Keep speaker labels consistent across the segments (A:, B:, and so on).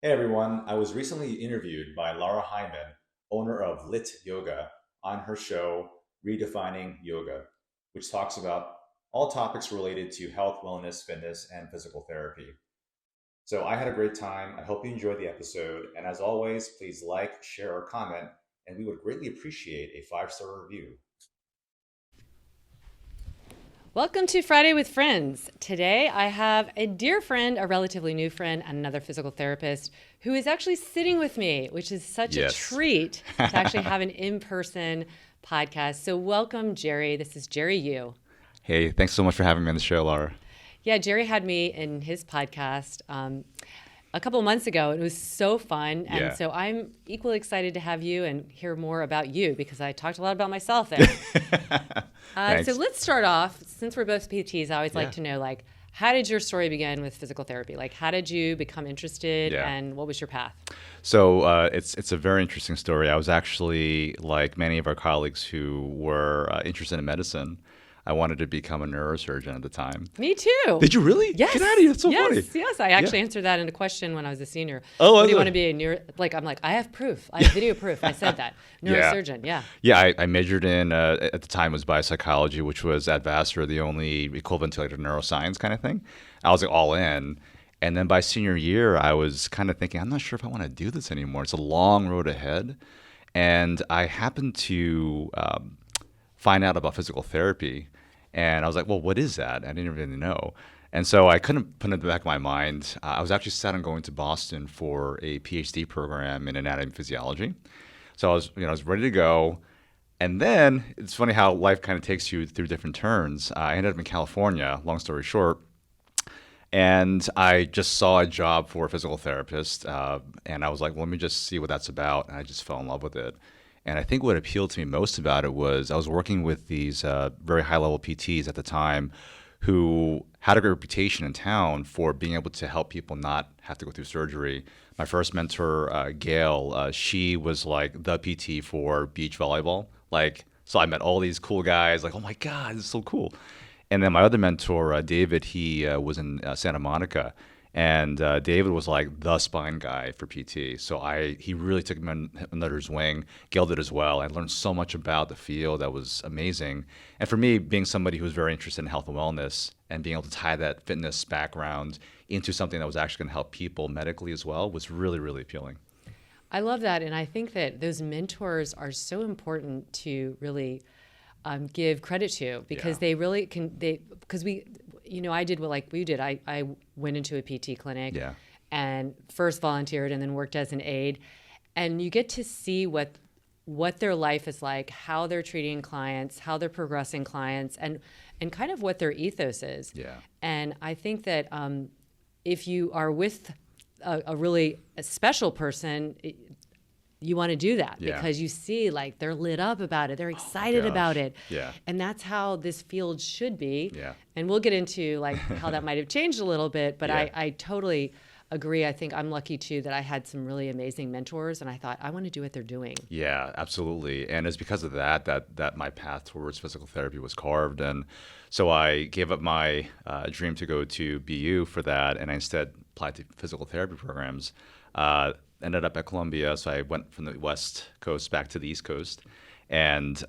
A: Hey everyone, I was recently interviewed by Lara Heimann, owner of Lit Yoga, on her show Redefining Yoga, which talks about all topics related to health, wellness, fitness, and physical therapy. So I had a great time. I hope you enjoyed the episode. And as always, please like, share, or comment, and we would greatly appreciate a five-star review.
B: Welcome to Friday with Friends. Today I have a dear friend, a relatively new friend, and another physical therapist who is actually sitting with me, which is such a
A: Yes.
B: treat to actually have an in person podcast. So, welcome, Jerry. This is Jerry Yu.
A: Hey, thanks so much for having me on the show, Laura.
B: Yeah, Jerry had me in his podcast a couple months ago. It was so fun. And
A: Yeah.
B: so I'm equally excited to have you and hear more about you because I talked a lot about myself there. So
A: Thanks.
B: let's start off. Since we're both PTs, I always like
A: Yeah.
B: to know, like, how did your story begin with physical therapy? Like, how did you become interested,
A: Yeah.
B: and what was your path?
A: So it's a very interesting story. I was actually like many of our colleagues who were interested in medicine. I wanted to become a neurosurgeon at the time.
B: Me too.
A: Did you really?
B: Yes.
A: Get out of here! It's so
B: yes.
A: funny.
B: Yes. I
A: Yeah.
B: actually answered that in a question when I was a senior.
A: Oh,
B: What
A: was
B: do you
A: it?
B: want to be a neuro? Like, I'm like, I have proof. I have video proof. I said that.
A: Yeah.
B: Neurosurgeon. Yeah.
A: Yeah, I majored in at the time was biopsychology, which was at Vassar the only equivalent to like a neuroscience kind of thing. I was like all in, and then by senior year, I was kind of thinking, I'm not sure if I want to do this anymore. It's a long road ahead, and I happened to find out about physical therapy. And I was like, well, what is that? I didn't really know. And so I couldn't put it in the back of my mind. I was actually set on going to Boston for a PhD program in anatomy and physiology. So I was ready to go. And then it's funny how life kind of takes you through different turns. I ended up in California, long story short, and I just saw a job for a physical therapist, and I was like, well, let me just see what that's about. And I just fell in love with it. And I think what appealed to me most about it was I was working with these very high level PTs at the time who had a great reputation in town for being able to help people not have to go through surgery. My first mentor, Gail, she was like the PT for beach volleyball. Like, so I met all these cool guys, like, oh my God, this is so cool. And then my other mentor, David, he was in Santa Monica, and David was like the spine guy for PT. So he really took me under his wing. Gail did as well. I learned so much about the field that was amazing. And for me, being somebody who was very interested in health and wellness and being able to tie that fitness background into something that was actually going to help people medically as well was really, really appealing.
B: I love that. And I think that those mentors are so important to really give credit to because
A: Yeah.
B: they really can, because I did what like we did. I went into a PT clinic
A: Yeah.
B: and first volunteered and then worked as an aide. And you get to see what their life is like, how they're treating clients, how they're progressing clients, and kind of what their ethos is.
A: Yeah.
B: And I think that if you are with a really special person, you want to do that
A: Yeah.
B: because you see like they're lit up about it, they're excited
A: Gosh.
B: about it,
A: Yeah.
B: and that's how this field should be.
A: Yeah.
B: And we'll get into like how that might have changed a little bit, but
A: Yeah.
B: I totally agree. I think I'm lucky too that I had some really amazing mentors, and I thought I want to do what they're doing.
A: Yeah, absolutely. And it's because of that my path towards physical therapy was carved. And so I gave up my dream to go to BU for that, and I instead applied to physical therapy programs. Ended up at Columbia, so I went from the West Coast back to the East Coast, and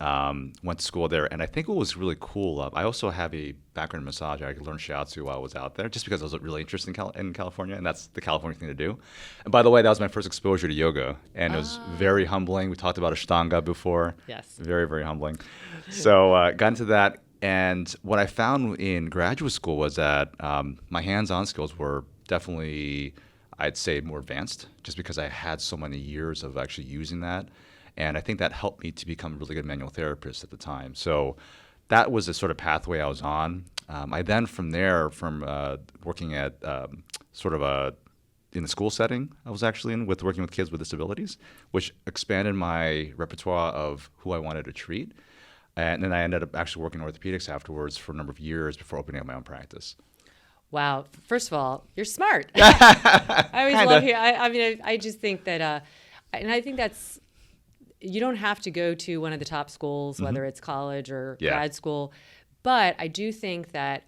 A: went to school there. And I think what was really cool, I also have a background in massage. I learned shiatsu while I was out there, just because I was really interested in California, and that's the California thing to do. And by the way, that was my first exposure to yoga, and it was very humbling. We talked about Ashtanga before.
B: Yes.
A: Very, very humbling. So got into that, and what I found in graduate school was that my hands-on skills were definitely, I'd say, more advanced, just because I had so many years of actually using that. And I think that helped me to become a really good manual therapist at the time. So that was the sort of pathway I was on. I then, from there, from working at sort of in the school setting, I was actually in with working with kids with disabilities, which expanded my repertoire of who I wanted to treat. And then I ended up actually working in orthopedics afterwards for a number of years before opening up my own practice.
B: Wow. First of all, you're smart. I always
A: Kinda.
B: love hearing. I mean, I just think that, and I think that's, you don't have to go to one of the top schools, whether it's college or
A: Yeah.
B: grad school. But I do think that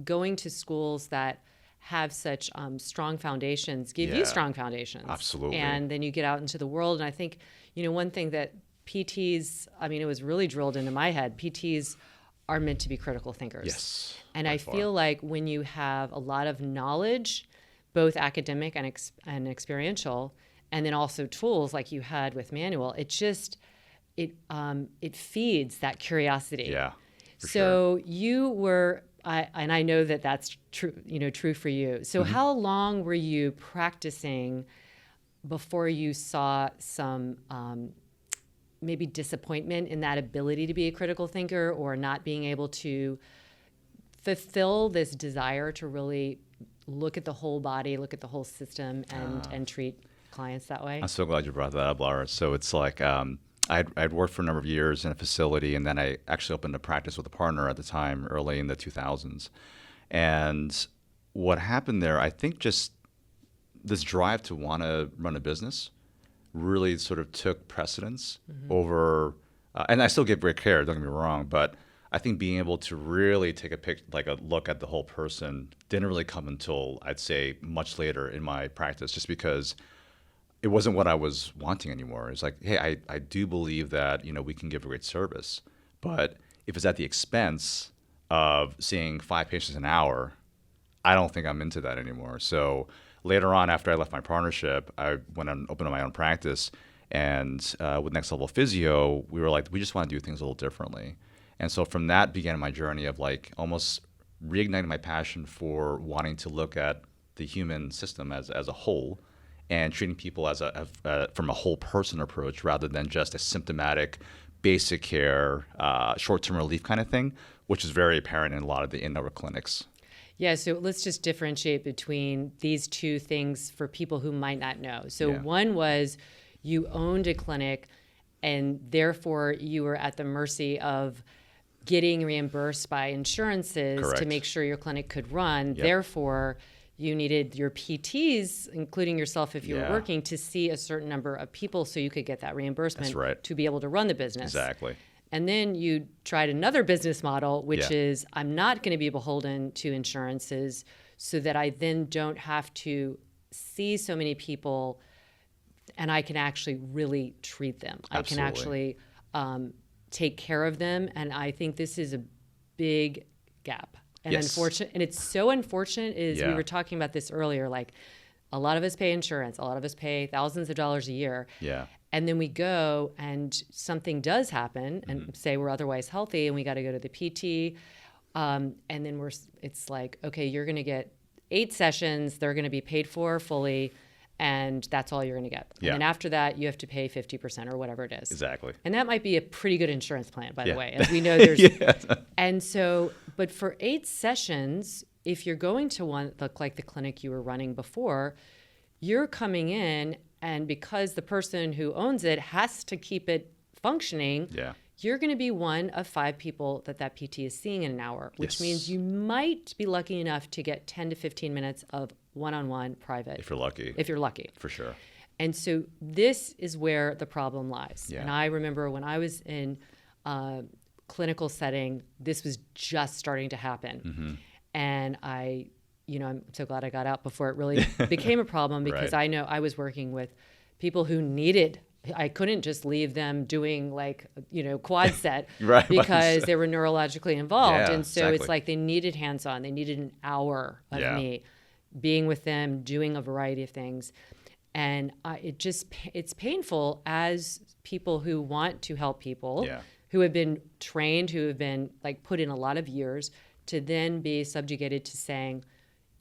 B: going to schools that have such strong foundations, give you
A: Yeah.
B: strong foundations.
A: Absolutely.
B: And then you get out into the world. And I think, one thing that PTs, it was really drilled into my head, PTs are meant to be critical thinkers.
A: Yes.
B: And
A: by
B: I
A: far.
B: feel like when you have a lot of knowledge, both academic and experiential, and then also tools like you had with Manuel, it feeds that curiosity.
A: Yeah. For sure.
B: So you were, and I know that that's true, true for you. So how long were you practicing before you saw some maybe disappointment in that ability to be a critical thinker, or not being able to fulfill this desire to really look at the whole body, look at the whole system, and treat clients that way?
A: I'm so glad you brought that up, Lara. So it's like I'd worked for a number of years in a facility, and then I actually opened a practice with a partner at the time, early in the 2000s. And what happened there, I think just this drive to want to run a business really sort of took precedence over, and I still give great care, don't get me wrong, but I think being able to really take a look at the whole person didn't really come until, I'd say, much later in my practice, just because it wasn't what I was wanting anymore. It's like, hey, I do believe that, we can give a great service, but if it's at the expense of seeing 5 patients an hour, I don't think I'm into that anymore. So later on, after I left my partnership, I went and opened my own practice, and with Next Level Physio, we were like, we just want to do things a little differently. And so from that began my journey of like almost reigniting my passion for wanting to look at the human system as a whole, and treating people as from a whole person approach rather than just a symptomatic, basic care, short-term relief kind of thing, which is very apparent in a lot of the in-network clinics.
B: Yeah, so let's just differentiate between these two things for people who might not know. So one was you owned a clinic, and therefore you were at the mercy of getting reimbursed by insurances
A: Correct.
B: to make sure your clinic could run.
A: Yep.
B: Therefore, you needed your PTs, including yourself if you were
A: Yeah.
B: working, to see a certain number of people so you could get that reimbursement
A: That's right.
B: to be able to run the business.
A: Exactly.
B: And then you tried another business model, which
A: Yeah.
B: is I'm not going to be beholden to insurances, so that I then don't have to see so many people, and I can actually really treat them.
A: Absolutely.
B: I can actually take care of them. And I think this is a big gap. And
A: Yes.
B: unfortunate, and it's so unfortunate is we
A: Yeah.
B: were talking about this earlier, like a lot of us pay insurance, a lot of us pay thousands of dollars a year.
A: Yeah.
B: And then we go and something does happen, and say we're otherwise healthy, and we got to go to the PT. And then it's like, okay, you're going to get 8 sessions. They're going to be paid for fully, and that's all you're going to get.
A: Yeah.
B: And then after that, you have to pay 50% or whatever it is.
A: Exactly.
B: And that might be a pretty good insurance plan, by
A: Yeah.
B: the way. As we know, there's
A: Yeah.
B: and so, but for 8 sessions, if you're going to one look like the clinic you were running before, you're coming in, and because the person who owns it has to keep it functioning,
A: Yeah.
B: you're going to be one of 5 people that PT is seeing in an hour, which
A: Yes.
B: means you might be lucky enough to get 10 to 15 minutes of one-on-one private,
A: If you're lucky.
B: if you're lucky.
A: For sure.
B: And so this is where the problem lies.
A: Yeah.
B: And I remember when I was in a clinical setting, this was just starting to happen. And I'm so glad I got out before it really became a problem, because
A: Right.
B: I know I was working with people who needed, I couldn't just leave them doing quad set
A: Right.
B: because they were neurologically involved.
A: Yeah,
B: And so
A: exactly.
B: it's like they needed hands-on. They needed an hour of
A: Yeah.
B: me being with them, doing a variety of things. And it's painful as people who want to help people,
A: Yeah.
B: who have been trained, who have been put in a lot of years, to then be subjugated to saying,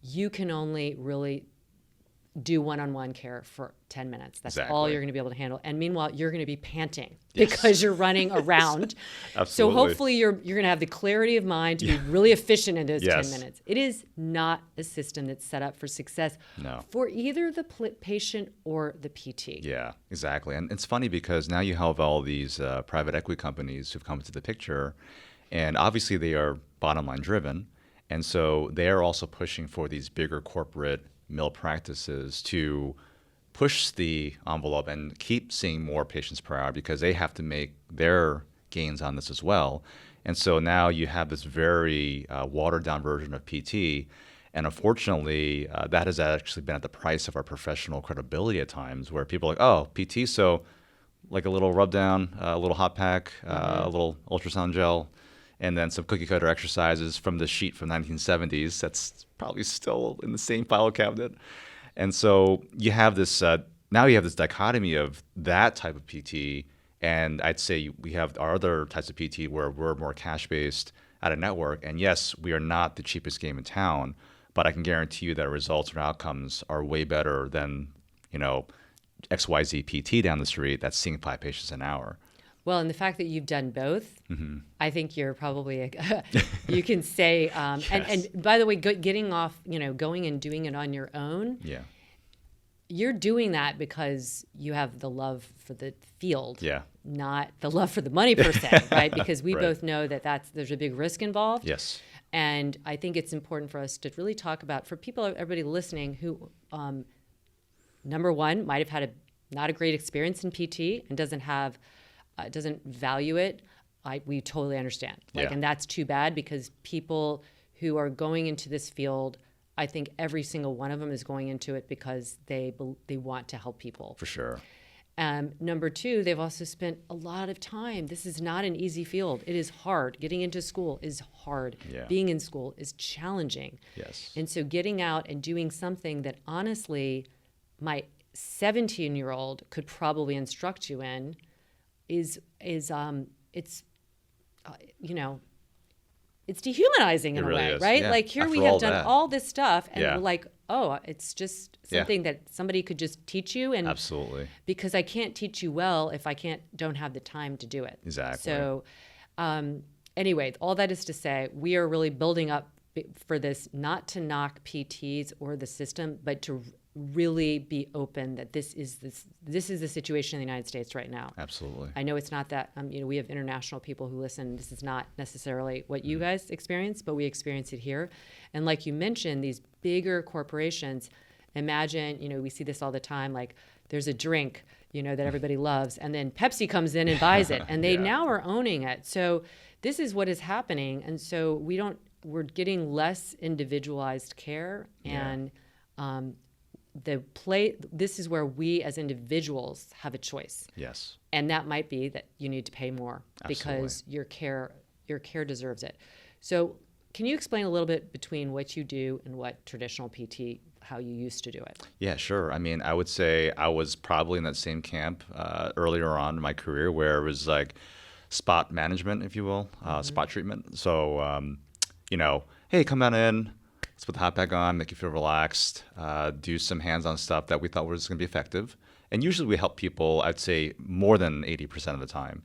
B: you can only really do one-on-one care for 10 minutes. That's all
A: Exactly.
B: you're going to be able to handle. And meanwhile, you're going to be panting
A: Yes.
B: because you're running around. So
A: Absolutely.
B: hopefully you're going to have the clarity of mind to be really efficient in those
A: Yes.
B: 10 minutes. It is not a system that's set up for success
A: No.
B: for either the patient or the PT.
A: Yeah, exactly. And it's funny because now you have all these private equity companies who've come into the picture, and obviously they are bottom line driven. And so they are also pushing for these bigger corporate mill practices to push the envelope and keep seeing more patients per hour, because they have to make their gains on this as well. And so now you have this very watered down version of PT. And unfortunately, that has actually been at the price of our professional credibility at times, where people are like, oh, PT, so like a little rub down, a little hot pack, a little ultrasound gel, and then some cookie cutter exercises from the sheet from 1970s. That's probably still in the same file cabinet. And so you have this, now you have this dichotomy of that type of PT. And I'd say we have our other types of PT where we're more cash based at a network. And yes, we are not the cheapest game in town, but I can guarantee you that results and outcomes are way better than, XYZ PT down the street that's seeing 5 patients an hour.
B: Well, and the fact that you've done both, I think you're probably, you can say,
A: Yes.
B: and by the way, getting off, going and doing it on your own,
A: Yeah.
B: you're doing that because you have the love for the field,
A: Yeah.
B: not the love for the money per se, right? Because we
A: Right.
B: both know that there's a big risk involved.
A: Yes.
B: And I think it's important for us to really talk about, for people, everybody listening who, number one, might have had not a great experience in PT and doesn't value it. We totally understand.
A: Yeah.
B: And that's too bad, because people who are going into this field, I think every single one of them is going into it because they want to help people.
A: For sure.
B: Number two, they've also spent a lot of time. This is not an easy field. It is hard. Getting into school is hard.
A: Yeah.
B: Being in school is challenging.
A: Yes.
B: And so getting out and doing something that honestly my 17-year-old could probably instruct you in it's dehumanizing in
A: It
B: a
A: really
B: way,
A: is.
B: right?
A: Yeah.
B: Like here
A: After
B: we have
A: all
B: done
A: that.
B: all this stuff and
A: Yeah.
B: we're like, oh, it's just
A: Yeah.
B: something that somebody could just teach you. And
A: Absolutely.
B: because I can't teach you well if I don't have the time to do it.
A: Exactly.
B: So anyway, all that is to say, we are really building up for this, not to knock PTs or the system, but to really be open that this is the situation in the United States right now.
A: Absolutely.
B: I know it's not that, we have international people who listen. This is not necessarily what you guys experience, but we experience it here. And like you mentioned, these bigger corporations, imagine, we see this all the time, like there's a drink, that everybody loves, and then Pepsi comes in and buys it, and they
A: Yeah.
B: now are owning it. So this is what is happening. And so we're getting less individualized care, and this is where we as individuals have a choice.
A: Yes.
B: And that might be that you need to pay more because your care deserves it. So can you explain a little bit between what you do and what traditional PT, how you used to do it?
A: Yeah, sure. I mean, I would say I was probably in that same camp earlier on in my career, where it was like spot management, if you will, spot treatment. So, hey, come on in. Let's put the hot pack on, make you feel relaxed, do some hands-on stuff that we thought was going to be effective. And usually we help people, I'd say, more than 80% of the time.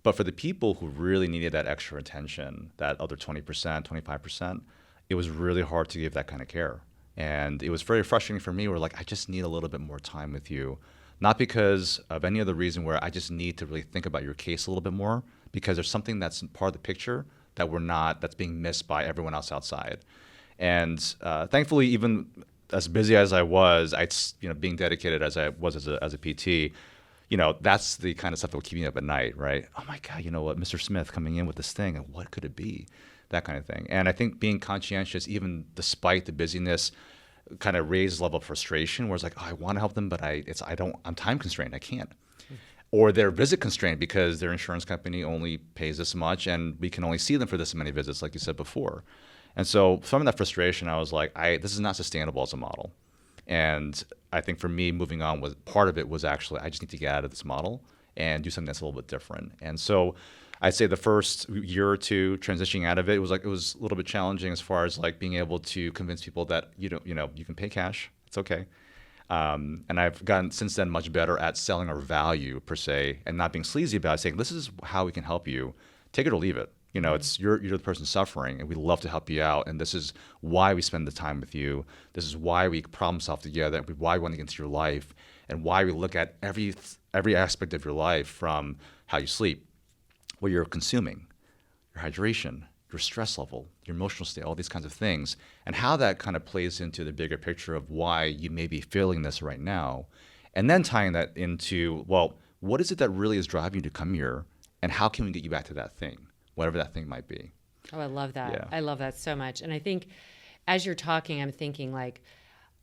A: But for the people who really needed that extra attention, that other 20%, 25%, it was really hard to give that kind of care. And it was very frustrating for me. Where like, I just need a little bit more time with you. Not because of any other reason, where I just need to really think about your case a little bit more, because there's something that's part of the picture that's being missed by everyone else outside. And thankfully, even as busy as I was, being dedicated as I was as a PT, that's the kind of stuff that would keep me up at night, right? Oh my God, you know what, Mr. Smith coming in with this thing, and what could it be? That kind of thing. And I think being conscientious, even despite the busyness, kind of raised level of frustration, where it's like, oh, I want to help them, but I'm time constrained, I can't. Or they're visit constrained because their insurance company only pays this much, and we can only see them for this many visits, like you said before. And so from that frustration, I was like, this is not sustainable as a model. And I think for me, moving on, part of it was actually, I just need to get out of this model and do something that's a little bit different. And so I'd say the first year or two transitioning out of it, it was a little bit challenging, as far as like being able to convince people that you can pay cash, it's okay. And I've gotten since then much better at selling our value per se, and not being sleazy about it, saying this is how we can help you, take it or leave it. It's you're the person suffering, and we love to help you out. And this is why we spend the time with you. This is why we problem solve together. Why we want to get into your life, and why we look at every aspect of your life, from how you sleep, what you're consuming, your hydration, your stress level, your emotional state, all these kinds of things, and how that kind of plays into the bigger picture of why you may be feeling this right now, and then tying that into, well, what is it that really is driving you to come here, and how can we get you back to that thing? Whatever that thing might be.
B: Oh, I love that.
A: Yeah.
B: I love that so much. And I think as you're talking, I'm thinking like,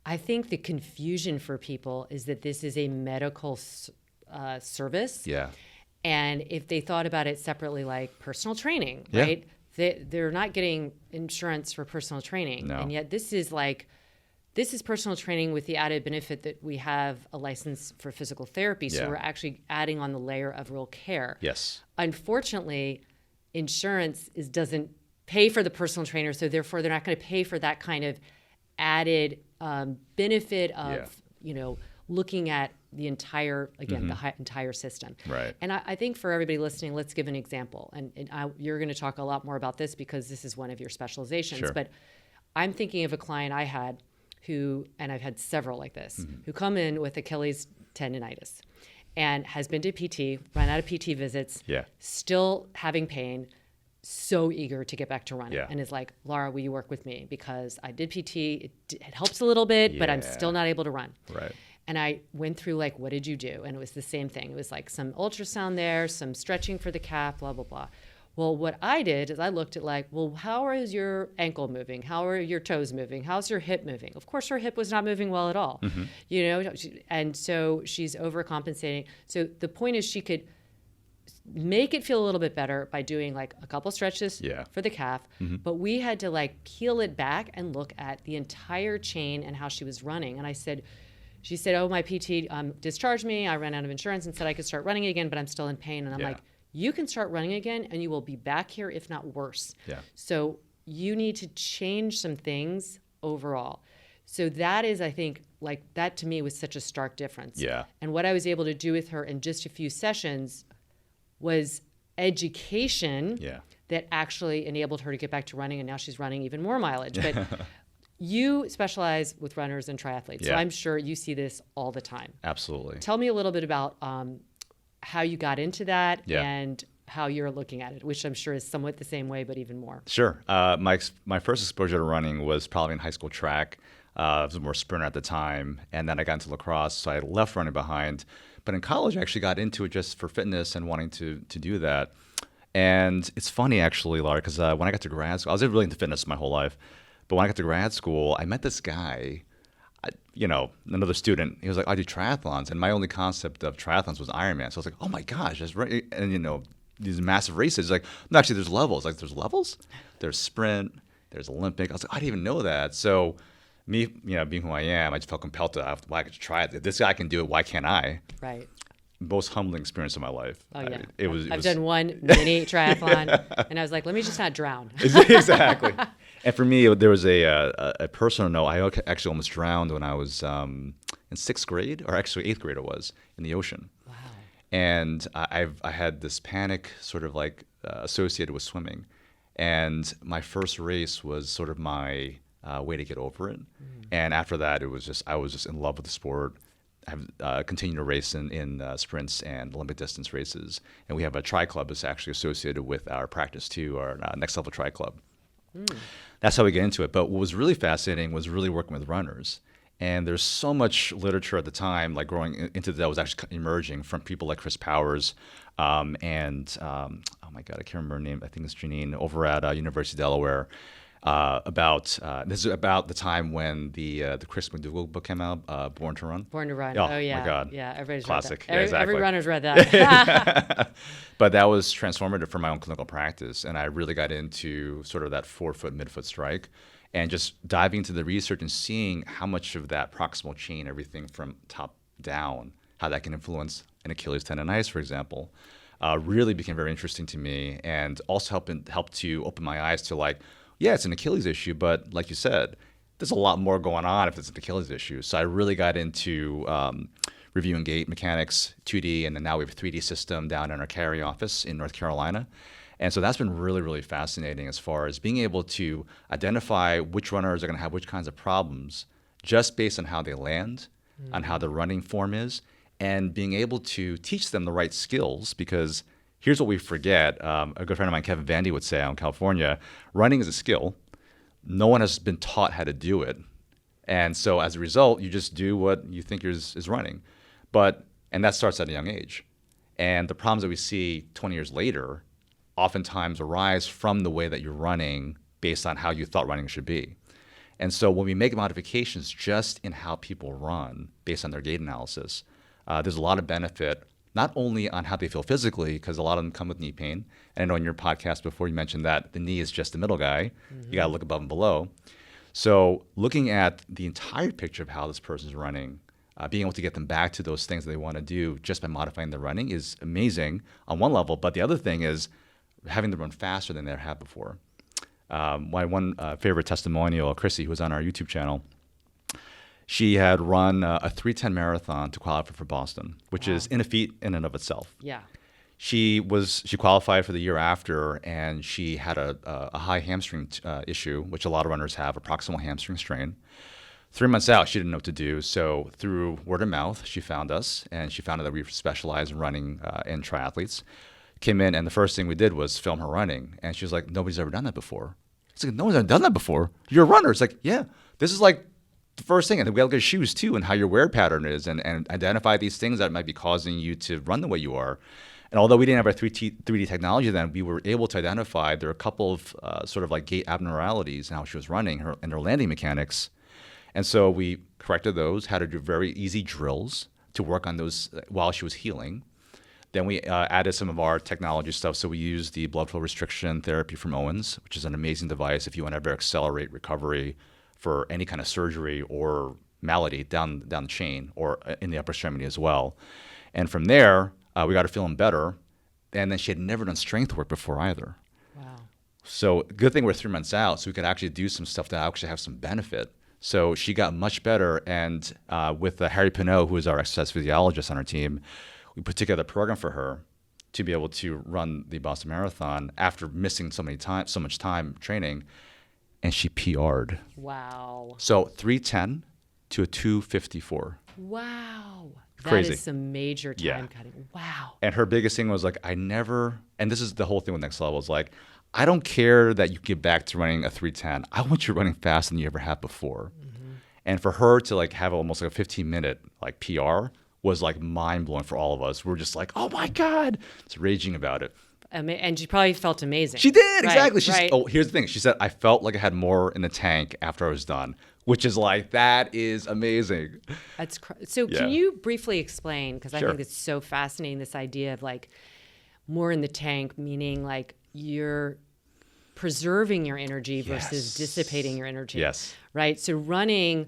B: I think the confusion for people is that this is a medical service.
A: Yeah.
B: And if they thought about it separately, like personal training,
A: Yeah.
B: right? They're not getting insurance for personal training.
A: No.
B: And yet this is personal training with the added benefit that we have a license for physical therapy. So
A: Yeah.
B: we're actually adding on the layer of real care.
A: Yes.
B: Unfortunately, insurance doesn't pay for the personal trainer. So therefore, they're not going to pay for that kind of added benefit of, looking at the entire, again, entire system.
A: Right.
B: And I think for everybody listening, let's give an example. And you're going to talk a lot more about this because this is one of your specializations.
A: Sure.
B: But I'm thinking of a client I had who, and I've had several like this, who come in with Achilles tendonitis and has been to PT, run out of PT visits,
A: Yeah.
B: still having pain, so eager to get back to running,
A: Yeah.
B: and is like, Lara, will you work with me? Because I did PT, it helps a little bit, but I'm
A: Yeah.
B: still not able to run.
A: Right.
B: And I went through like, what did you do? And it was the same thing. It was like some ultrasound there, some stretching for the calf, blah, blah, blah. Well, what I did is I looked at like, well, how is your ankle moving? How are your toes moving? How's your hip moving? Of course, her hip was not moving well at all, and so she's overcompensating. So the point is she could make it feel a little bit better by doing like a couple stretches
A: Yeah.
B: for the calf, but we had to like peel it back and look at the entire chain and how she was running. And she said, oh, my PT discharged me. I ran out of insurance and said I could start running again, but I'm still in pain. And I'm
A: Yeah.
B: like, you can start running again and you will be back here, if not worse.
A: Yeah.
B: So you need to change some things overall. So that is, I think, like that to me was such a stark difference.
A: Yeah.
B: And what I was able to do with her in just a few sessions was education
A: Yeah.
B: that actually enabled her to get back to running, and now she's running even more mileage. But you specialize with runners and triathletes, so
A: Yeah.
B: I'm sure you see this all the time.
A: Absolutely.
B: Tell me a little bit about how you got into that
A: Yeah.
B: and how you're looking at it, which I'm sure is somewhat the same way, but even more.
A: Sure. My first exposure to running was probably in high school track. I was more sprinter at the time, and then I got into lacrosse, so I left running behind. But in college, I actually got into it just for fitness and wanting to do that. And it's funny, actually, Lara, because when I got to grad school, I was really into fitness my whole life. But when I got to grad school, I met this guy, another student. He was like, I do triathlons. And my only concept of triathlons was Ironman. So I was like, oh my gosh, that's right. And, these massive races. Like, no, actually, there's levels. Like, there's levels? There's sprint, there's Olympic. I was like, I didn't even know that. So me, being who I am, I just felt compelled to, I could try it. If this guy can do it, why can't I?
B: Right.
A: Most humbling experience of my life.
B: Oh, yeah.
A: I've
B: done one mini triathlon, and I was like, let me just not drown.
A: Exactly. And for me, there was a personal note. I actually almost drowned when I was in 6th grade, or actually 8th grade it was, in the ocean.
B: Wow.
A: And I had this panic sort of like associated with swimming. And my first race was sort of my way to get over it. And after that, I was just in love with the sport. I've continued to race in sprints and Olympic distance races. And we have a tri club that's actually associated with our practice too, our Next Level Tri Club. That's how we get into it. But what was really fascinating was really working with runners. And there's so much literature at the time, like growing into that was actually emerging from people like Chris Powers oh my God, I can't remember her name. I think it's Janine over at University of Delaware. This is about the time when the Chris McDougall book came out, Born to Run.
B: Born to Run.
A: Oh,
B: Oh, yeah.
A: my God.
B: Yeah, everybody's
A: Classic.
B: read that.
A: Yeah, exactly.
B: Every runner's read that.
A: But that was transformative for my own clinical practice. And I really got into sort of that forefoot, midfoot strike and just diving into the research and seeing how much of that proximal chain, everything from top down, how that can influence an Achilles tendonitis, for example, really became very interesting to me, and also helped to open my eyes to like, yeah, it's an Achilles issue, but like you said, there's a lot more going on if it's an Achilles issue. So I really got into reviewing gait mechanics, 2D, and then now we have a 3D system down in our Cary office in North Carolina. And so that's been really, really fascinating as far as being able to identify which runners are going to have which kinds of problems just based on how they land, on how the running form is, and being able to teach them the right skills. Because here's what we forget. A good friend of mine, Kevin Vandy, would say out in California, running is a skill. No one has been taught how to do it. And so as a result, you just do what you think is running. And that starts at a young age. And the problems that we see 20 years later oftentimes arise from the way that you're running based on how you thought running should be. And so when we make modifications just in how people run based on their gait analysis, there's a lot of benefit, not only on how they feel physically, because a lot of them come with knee pain. And I know in your podcast before you mentioned that the knee is just the middle guy. You got to look above and below. So looking at the entire picture of how this person's running, being able to get them back to those things that they want to do just by modifying their running is amazing on one level. But the other thing is having them run faster than they ever have before. My one favorite testimonial, Chrissy, who was on our YouTube channel, she had run a 3:10 marathon to qualify for Boston, which is in a feat in and of itself.
B: Yeah.
A: She qualified for the year after, and she had a high hamstring issue, which a lot of runners have, a proximal hamstring strain. 3 months out, she didn't know what to do. So through word of mouth, she found us, and she found out that we specialize in running and triathletes. Came in, and the first thing we did was film her running. And she was like, nobody's ever done that before. It's like, no one's ever done that before. You're a runner. It's like, yeah, this is like the first thing. And then we got to look at shoes too, and how your wear pattern is, and identify these things that might be causing you to run the way you are. And although we didn't have our 3D technology then, we were able to identify there are a couple of sort of like gait abnormalities in how she was running and her landing mechanics. And so we corrected those, had her do very easy drills to work on those while she was healing. Then we added some of our technology stuff. So we used the blood flow restriction therapy from Owens, which is an amazing device if you want to ever accelerate recovery for any kind of surgery or malady down the chain or in the upper extremity as well. And from there, we got her feeling better. And then she had never done strength work before either.
B: Wow.
A: So good thing we're 3 months out, so we could actually do some stuff that actually have some benefit. So she got much better. And with Harry Pinot, who is our exercise physiologist on our team, we put together a program for her to be able to run the Boston Marathon after missing so much time training. And she PR'd.
B: Wow.
A: So 3:10 to a 2:54.
B: Wow.
A: Crazy.
B: That is some major time cutting. Wow.
A: And her biggest thing was like, and this is the whole thing with Next Level, is like, I don't care that you get back to running a 3:10. I want you running faster than you ever have before. Mm-hmm. And for her to like have almost like a 15-minute like PR was like mind blowing for all of us. We were just like, oh my God, it's raging about it.
B: And she probably felt amazing.
A: She did, exactly.
B: Right.
A: Oh, here's the thing. She said, I felt like I had more in the tank after I was done, which is like, that is amazing.
B: So can you briefly explain, because I
A: Sure.
B: think it's so fascinating, this idea of like more in the tank, meaning like you're preserving your energy versus dissipating your energy.
A: Yes.
B: Right? So running,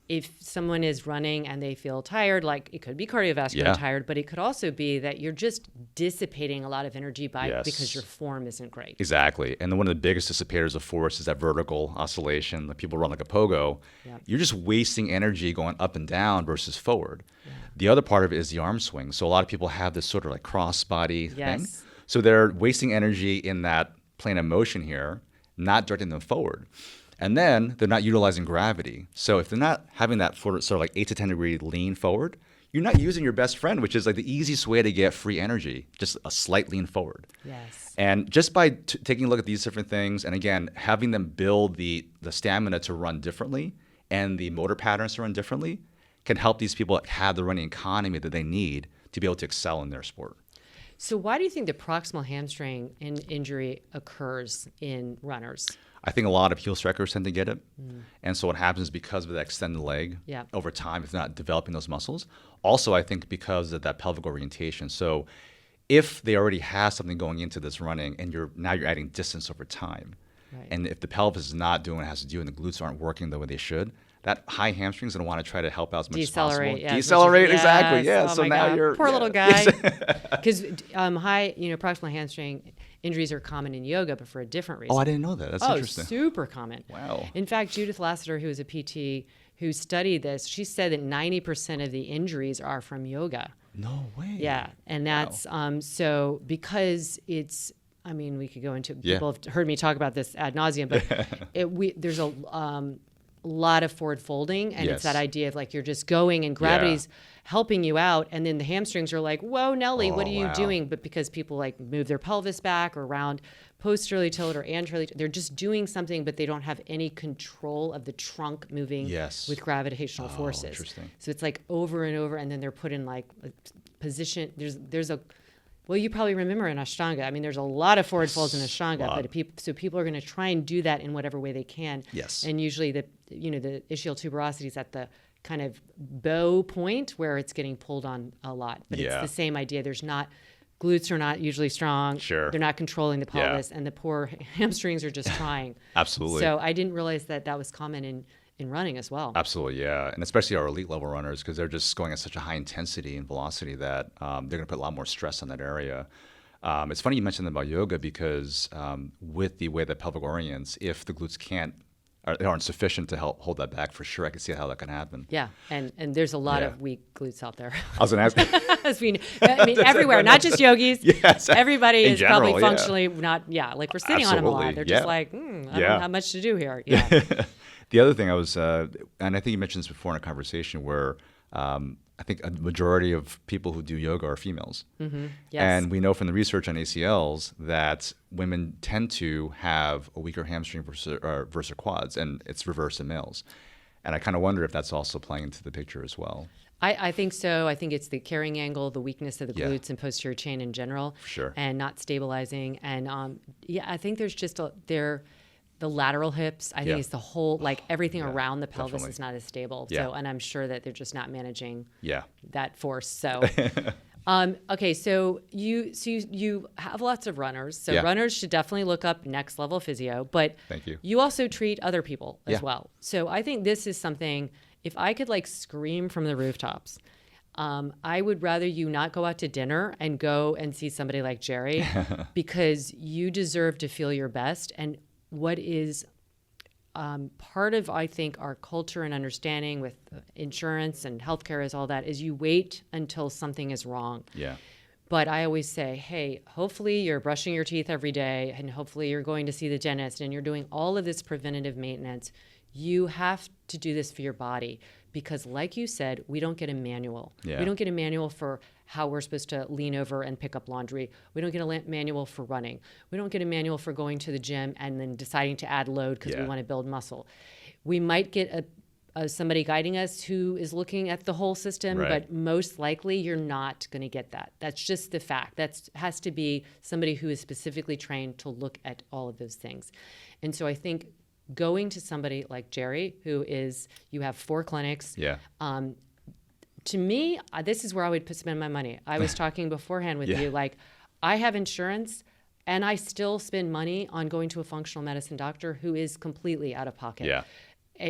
B: if someone is running and they feel tired, like it could be cardiovascular tired, but it could also be that you're just dissipating a lot of energy because your form isn't great.
A: Exactly. And then one of the biggest dissipators of force is that vertical oscillation. Like people run like a pogo.
B: Yep.
A: You're just wasting energy going up and down versus forward. Yeah. The other part of it is the arm swing. So a lot of people have this sort of like cross body thing. So they're wasting energy in that plane of motion here, not directing them forward. And then they're not utilizing gravity. So if they're not having that sort of like 8 to 10 degree lean forward, you're not using your best friend, which is like the easiest way to get free energy, just a slight lean forward.
B: Yes.
A: And just by taking a look at these different things, and again, having them build the stamina to run differently and the motor patterns to run differently can help these people have the running economy that they need to be able to excel in their sport.
B: So why do you think the proximal hamstring injury occurs in runners?
A: I think a lot of heel strikers tend to get it. And so what happens is because of that extended leg over time, if they're not developing those muscles. Also, I think because of that pelvic orientation. So if they already have something going into this running and you're adding distance over time, and if the pelvis is not doing what it has to do and the glutes aren't working the way they should, that high hamstring is going to want to try to help out as much as possible. Decelerate, exactly. Yeah.
B: Oh
A: so now
B: God.
A: you're
B: poor little guy. Because proximal hamstring injuries are common in yoga, but for a different reason.
A: Oh, I didn't know that. That's interesting.
B: Super common.
A: Wow.
B: In fact, Judith Lassiter, who is a PT who studied this, she said that 90% of the injuries are from yoga.
A: No way.
B: Yeah, and that's so because it's. I mean, we could go into. People have heard me talk about this ad nauseum, but there's a lot of forward folding, and it's that idea of like you're just going and gravity's helping you out, and then the hamstrings are like, whoa, Nelly, what are you doing? But because people like move their pelvis back or around posteriorly tilted or anteriorly, they're just doing something, but they don't have any control of the trunk moving with gravitational forces.
A: Interesting.
B: So it's like over and over, and then they're put in like a position. There's a Well, you probably remember in Ashtanga. I mean, there's a lot of forward folds in Ashtanga,
A: lot.
B: so people are going to try and do that in whatever way they can.
A: Yes.
B: And usually the ischial tuberosity is at the kind of bow point where it's getting pulled on a lot. But it's the same idea. Glutes are not usually strong.
A: Sure.
B: They're not controlling the pelvis, and the poor hamstrings are just trying.
A: Absolutely.
B: So I didn't realize that was common in running as well.
A: Absolutely, yeah. And especially our elite level runners, because they're just going at such a high intensity and velocity that they're going to put a lot more stress on that area. It's funny you mentioned about yoga because with the way that pelvic orients, if the glutes aren't sufficient to help hold that back, for sure, I can see how that can happen.
B: Yeah, and there's a lot of weak glutes out there.
A: I was going to ask.
B: I mean, everywhere, not just yogis.
A: Yes,
B: everybody
A: in
B: is
A: general,
B: probably functionally not. Yeah, like we're sitting on them a lot. They're just like, I don't have much to do here. Yeah.
A: The other thing I was, and I think you mentioned this before in a conversation where I think a majority of people who do yoga are females.
B: Mm-hmm. Yes.
A: And we know from the research on ACLs that women tend to have a weaker hamstring versus quads, and it's reversed in males. And I kind of wonder if that's also playing into the picture as well.
B: I think so. I think it's the carrying angle, the weakness of the glutes and posterior chain in general,
A: sure,
B: and not stabilizing. And I think there's just the lateral hips. I think it's the whole, like everything around the pelvis is not as stable.
A: Yeah.
B: So, and I'm sure that they're just not managing that force. So, okay. So you have lots of runners. So runners should definitely look up Next Level Physio, but
A: thank you.
B: You also treat other people as well. So I think this is something, if I could like scream from the rooftops, I would rather you not go out to dinner and go and see somebody like Jerry because you deserve to feel your best. And what is part of, I think, our culture and understanding with insurance and healthcare is all that is you wait until something is wrong.
A: Yeah.
B: But I always say, hey, hopefully you're brushing your teeth every day and hopefully you're going to see the dentist and you're doing all of this preventative maintenance. You have to do this for your body because like you said, we don't get a manual.
A: Yeah.
B: We don't get a manual for how we're supposed to lean over and pick up laundry. We don't get a manual for running. We don't get a manual for going to the gym and then deciding to add load because we want to build muscle. We might get somebody guiding us who is looking at the whole system, but most likely you're not going to get that. That's just the fact. That has to be somebody who is specifically trained to look at all of those things. And so I think going to somebody like Jerry, you have 4 clinics.
A: Yeah.
B: To me, this is where I would spend my money. I was talking beforehand with you, like I have insurance and I still spend money on going to a functional medicine doctor who is completely out of pocket.
A: Yeah.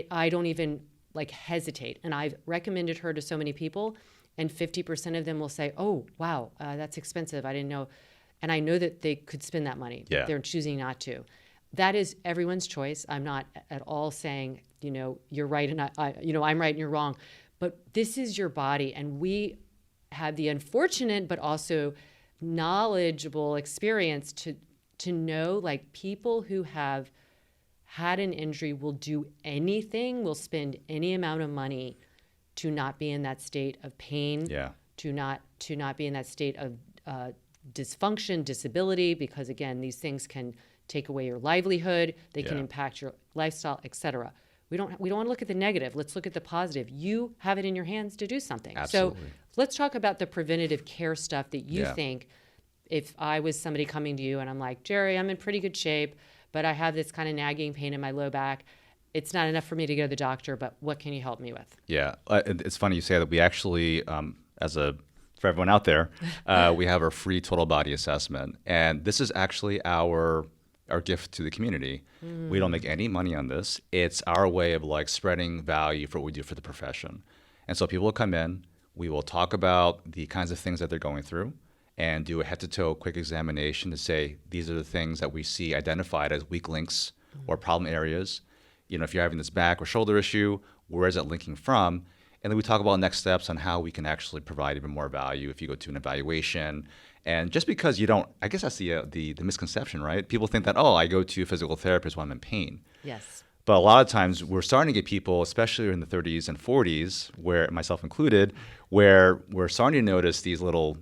B: I don't even like hesitate. And I've recommended her to so many people and 50% of them will say, oh, wow, that's expensive. I didn't know. And I know that they could spend that money.
A: Yeah.
B: They're choosing not to. That is everyone's choice. I'm not at all saying, you're right and I'm right and you're wrong. But this is your body, and we have the unfortunate but also knowledgeable experience to know, like, people who have had an injury will do anything, will spend any amount of money to not be in that state of pain, to not be in that state of dysfunction, disability, because again, these things can take away your livelihood, they can impact your lifestyle, etc. We don't want to look at the negative. Let's look at the positive. You have it in your hands to do something.
A: Absolutely.
B: So let's talk about the preventative care stuff that you think, if I was somebody coming to you and I'm like, Jerry, I'm in pretty good shape, but I have this kind of nagging pain in my low back. It's not enough for me to go to the doctor, but what can you help me with? Yeah.
A: It's funny you say that. We actually, for everyone out there, we have our free total body assessment. And this is actually our gift to the community. We don't make any money on this. It's our way of like spreading value for what we do for the profession. And so people will come in, we will talk about the kinds of things that they're going through and do a head-to-toe quick examination to say, these are the things that we see identified as weak links or problem areas. If you're having this back or shoulder issue, where is it linking from? And then we talk about next steps on how we can actually provide even more value if you go to an evaluation. And just because you don't, I guess that's the misconception, right? People think that, I go to a physical therapist when I'm in pain.
B: Yes. But
A: a lot of times we're starting to get people, especially in the 30s and 40s, where myself included, where we're starting to notice these little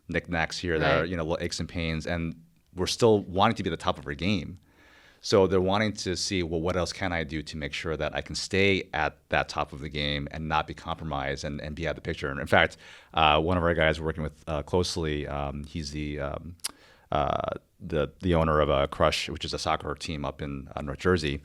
A: knickknacks here that are, little aches and pains, and we're still wanting to be at the top of our game. So they're wanting to see, well, what else can I do to make sure that I can stay at that top of the game and not be compromised and be out of the picture. And in fact, one of our guys we're working with closely, he's the owner of Crush, which is a soccer team up in North Jersey.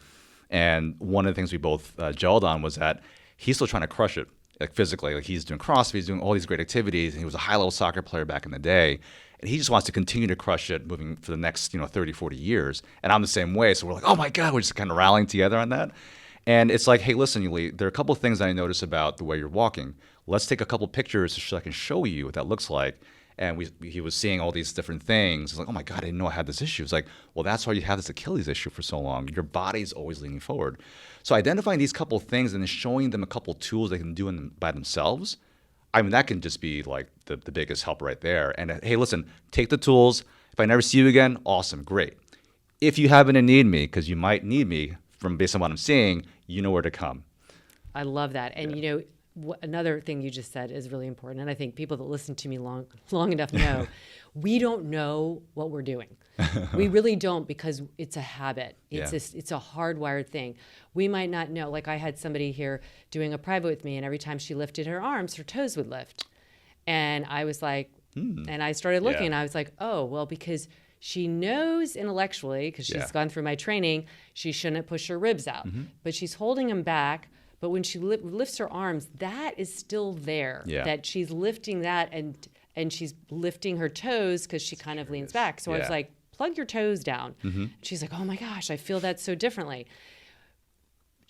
A: And one of the things we both gelled on was that he's still trying to crush it, like physically. Like he's doing CrossFit, he's doing all these great activities, and he was a high-level soccer player back in the day. And he just wants to continue to crush it moving for the next 30, 40 years. And I'm the same way. So we're like, oh my God, we're just kind of rallying together on that. And it's like, hey, listen, Yuli, there are a couple of things I notice about the way you're walking. Let's take a couple pictures so I can show you what that looks like. And he was seeing all these different things. It's like, oh my God, I didn't know I had this issue. It's like, well, that's why you have this Achilles issue for so long. Your body's always leaning forward. So identifying these couple of things and then showing them a couple of tools they can do by themselves, I mean, that can just be like the biggest help right there. And hey, listen, take the tools. If I never see you again, awesome, great. If you happen to need me, because you might need me based on what I'm seeing, you know where to come.
B: I love that. And another thing you just said is really important. And I think people that listen to me long enough know, we don't know what we're doing. We really don't, because it's a habit. It's a hardwired thing. We might not know. Like I had somebody here doing a private with me, and every time she lifted her arms, her toes would lift. And I was like, and I started looking, and I was like, oh, well, because she knows intellectually, because she's gone through my training, she shouldn't push her ribs out. But she's holding them back. But when she lifts her arms, that is still there. That she's lifting that, and she's lifting her toes because she kind of leans back. So I was like, plug your toes down. She's like, oh my gosh, I feel that so differently.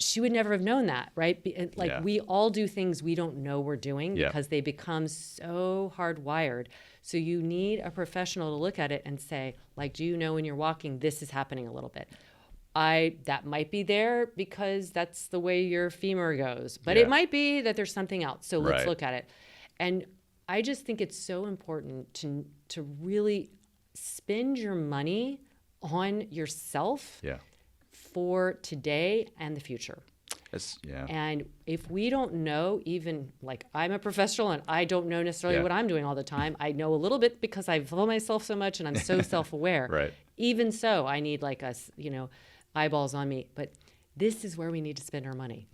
B: She would never have known that, right? We all do things we don't know we're doing because they become so hardwired. So you need a professional to look at it and say, like, do you know when you're walking, this is happening a little bit? That might be there because that's the way your femur goes, but it might be that there's something else. So let's look at it. And I just think it's so important to really spend your money on yourself for today and the future. And if we don't know, even like I'm a professional and I don't know necessarily what I'm doing all the time. I know a little bit because I follow myself so much and I'm so self-aware. Even so, I need like eyeballs on me. But this is where we need to spend our money.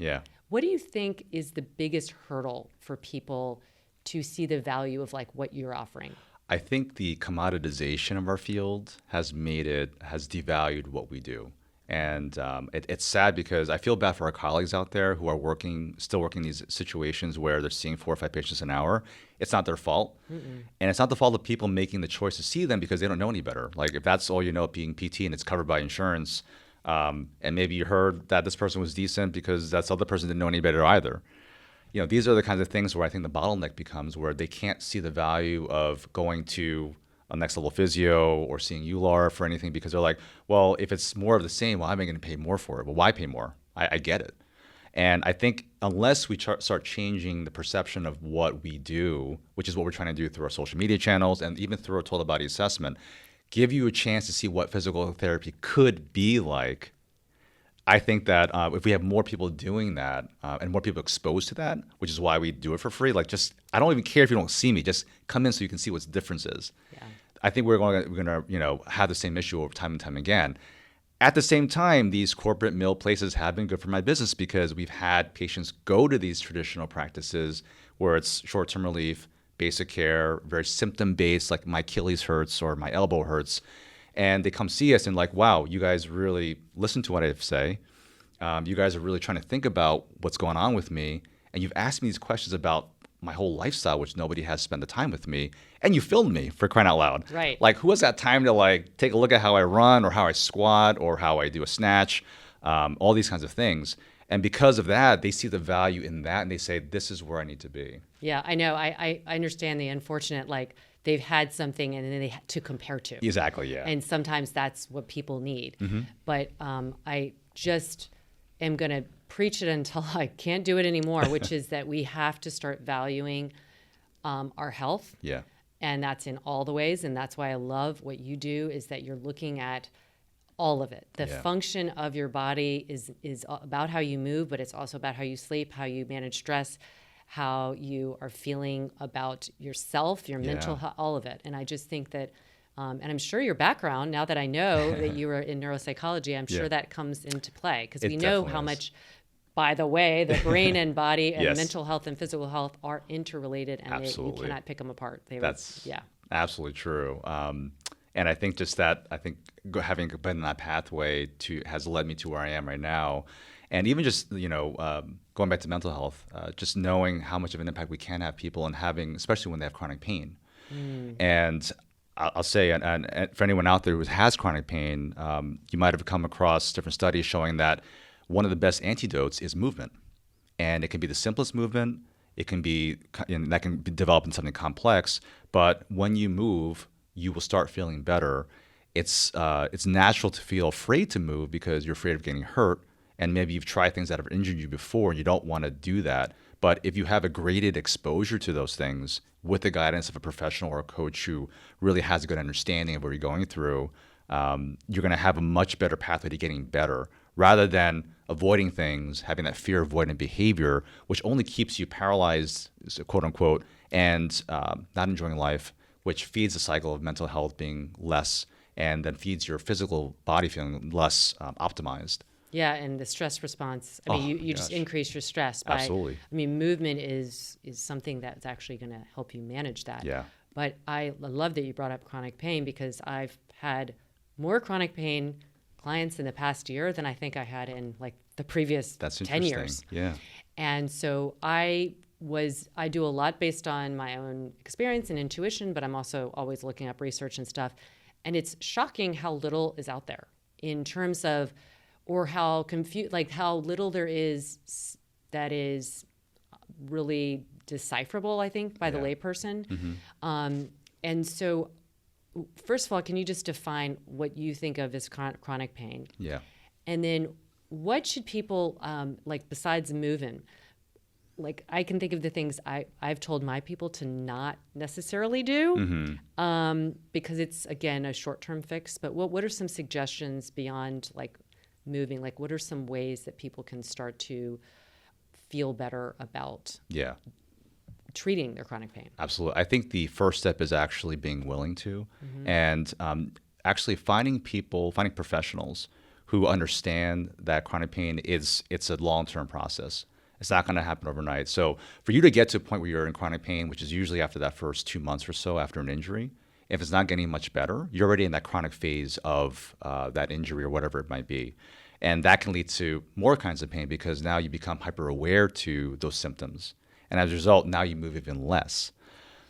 B: What do you think is the biggest hurdle for people to see the value of like what you're offering?
A: I think the commoditization of our field has devalued what we do. And it's sad because I feel bad for our colleagues out there who are still working these situations where they're seeing 4 or 5 patients an hour. It's not their fault. And it's not the fault of people making the choice to see them because they don't know any better. Like if that's all you know, being PT and it's covered by insurance, and maybe you heard that this person was decent because that other person didn't know any better either. These are the kinds of things where I think the bottleneck becomes where they can't see the value of going to a next level physio or seeing you, Lara, for anything because they're like, well, if it's more of the same, why am I going to pay more for it? Well, why pay more? I get it. And I think unless we start changing the perception of what we do, which is what we're trying to do through our social media channels and even through our total body assessment, give you a chance to see what physical therapy could be like. I think that if we have more people doing that and more people exposed to that, which is why we do it for free, I don't even care if you don't see me, just come in so you can see what the difference is. I think we're going to have the same issue over time and time again. At the same time, these corporate mill places have been good for my business because we've had patients go to these traditional practices where it's short-term relief, basic care, very symptom-based, like my Achilles hurts or my elbow hurts. And they come see us and like, wow, you guys really listen to what I say. You guys are really trying to think about what's going on with me. And you've asked me these questions about my whole lifestyle, which nobody has spent the time with me. And you filmed me, for crying out loud.
B: Right.
A: Like, who has that time to take a look at how I run or how I squat or how I do a snatch, all these kinds of things. And because of that, they see the value in that and they say, this is where I need to be.
B: Yeah, I know. I understand the unfortunate, they've had something and then they had to compare to.
A: Exactly, yeah.
B: And sometimes that's what people need. But I just am going to preach it until I can't do it anymore, which is that we have to start valuing our health. And that's in all the ways. And that's why I love what you do is that you're looking at all of it. The function of your body is about how you move, but it's also about how you sleep, how you manage stress, how you are feeling about yourself, your mental health, all of it. And I just think that And I'm sure your background, now that I know that you were in neuropsychology, I'm sure that comes into play because
A: It
B: we know
A: definitely
B: how
A: is.
B: much, by the way, the brain and body and
A: Yes.
B: mental health and physical health are interrelated, and you
A: Absolutely.
B: cannot pick them apart.
A: That's
B: Yeah.
A: absolutely true. And I think just that, having been in that pathway has led me to where I am right now. And even just, going back to mental health, just knowing how much of an impact we can have people and having, especially when they have chronic pain. And I'll say, and for anyone out there who has chronic pain, you might have come across different studies showing that one of the best antidotes is movement. And it can be the simplest movement. It can be, and that can be developed into something complex. But when you move, you will start feeling better. It's natural to feel afraid to move because you're afraid of getting hurt. And maybe you've tried things that have injured you before and you don't want to do that. But if you have a graded exposure to those things with the guidance of a professional or a coach who really has a good understanding of what you're going through, you're going to have a much better pathway to getting better rather than avoiding things, having that fear avoidant behavior, which only keeps you paralyzed, quote unquote, and not enjoying life, which feeds the cycle of mental health being less and then feeds your physical body feeling less optimized.
B: Yeah, and the stress response. I mean, you just increase your stress by.
A: Absolutely.
B: I mean, movement is something that's actually going to help you manage that.
A: Yeah.
B: But I love that you brought up chronic pain because I've had more chronic pain clients in the past year than I think I had in like the previous
A: That's
B: 10 years.
A: Yeah.
B: And so I do a lot based on my own experience and intuition, but I'm also always looking up research and stuff. And it's shocking how little is out there in terms of, or how how little there is that is really decipherable, I think, by the layperson. And so, first of all, can you just define what you think of as chronic pain?
A: Yeah.
B: And then what should people, besides moving, like I can think of the things I've told my people to not necessarily do because it's, again, a short-term fix. But what are some suggestions beyond like moving? Like what are some ways that people can start to feel better about treating their chronic pain?
A: Absolutely. I think the first step is actually being willing to and actually finding professionals who understand that chronic pain it's a long-term process. It's not going to happen overnight. So for you to get to a point where you're in chronic pain, which is usually after that first 2 months or so after an injury, if it's not getting much better, you're already in that chronic phase of that injury or whatever it might be. And that can lead to more kinds of pain because now you become hyper aware to those symptoms. And as a result, now you move even less.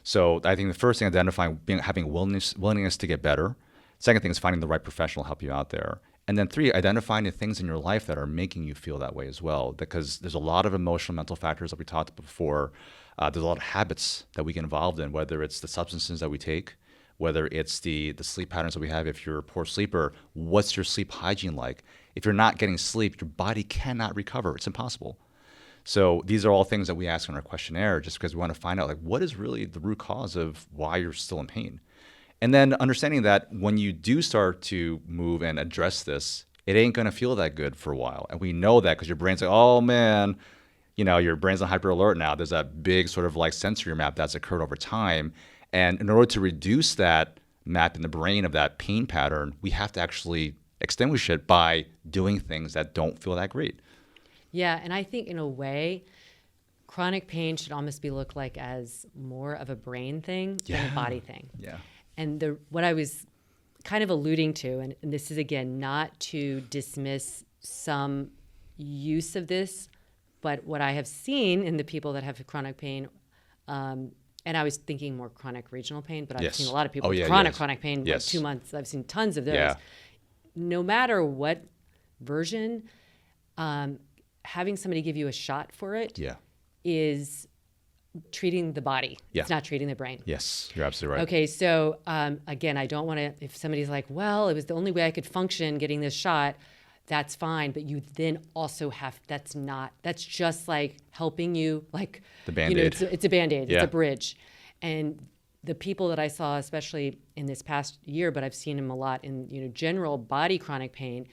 A: So I think the first thing, having willingness to get better. Second thing is finding the right professional to help you out there. And then 3, identifying the things in your life that are making you feel that way as well. Because there's a lot of emotional, mental factors that we talked about before. There's a lot of habits that we get involved in, whether it's the substances that we take, whether it's the sleep patterns that we have. If you're a poor sleeper, what's your sleep hygiene like? If you're not getting sleep, your body cannot recover. It's impossible. So these are all things that we ask in our questionnaire just because we want to find out like what is really the root cause of why you're still in pain. And then understanding that when you do start to move and address this, it ain't going to feel that good for a while. And we know that because your brain's like, oh man, your brain's on hyper alert now. There's that big sort of like sensory map that's occurred over time. And in order to reduce that map in the brain of that pain pattern, we have to actually extinguish it by doing things that don't feel that great.
B: Yeah, and I think in a way, chronic pain should almost be looked like as more of a brain thing than a body thing.
A: Yeah.
B: And what I was kind of alluding to, and this is, again, not to dismiss some use of this, but what I have seen in the people that have chronic pain, and I was thinking more chronic regional pain, but I've seen a lot of people with chronic pain, like 2 months. I've seen tons of those.
A: Yeah.
B: No matter what version, having somebody give you a shot for it is treating the body.
A: Yeah.
B: It's not treating the brain.
A: Yes, you're absolutely right.
B: Okay, so again, I don't want to, if somebody's like, well, it was the only way I could function getting this shot, that's fine. But you then also that's just like helping you, like,
A: the Band-Aid.
B: It's a Band-Aid,
A: Yeah.
B: it's a bridge. And the people that I saw, especially in this past year, but I've seen them a lot in, general body chronic pain,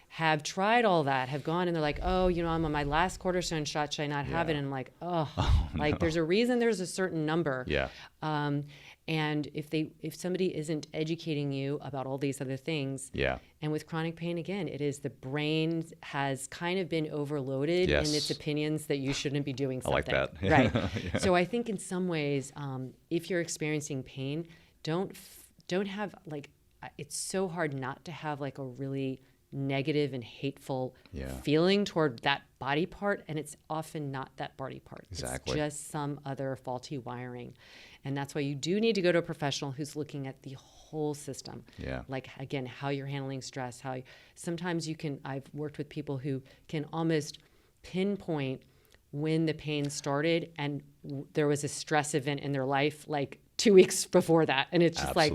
B: have tried all that, have gone and they're like, oh, I'm on my last cortisone shot. Should I not have it? And I'm like, oh, like there's a reason there's a certain number.
A: Yeah.
B: And if somebody isn't educating you about all these other things,
A: Yeah.
B: and with chronic pain, again, it is the brain has kind of been overloaded in its opinions that you shouldn't be doing something.
A: I like that.
B: Right.
A: Yeah.
B: So I think in some ways, if you're experiencing pain, don't have like, it's so hard not to have like a really negative and hateful feeling toward that body part, and it's often not that body part.
A: Exactly.
B: It's just some other faulty wiring. And that's why you do need to go to a professional who's looking at the whole system.
A: Yeah.
B: Like, again, how you're handling stress, sometimes I've worked with people who can almost pinpoint when the pain started and there was a stress event in their life like 2 weeks before that. And it's just like,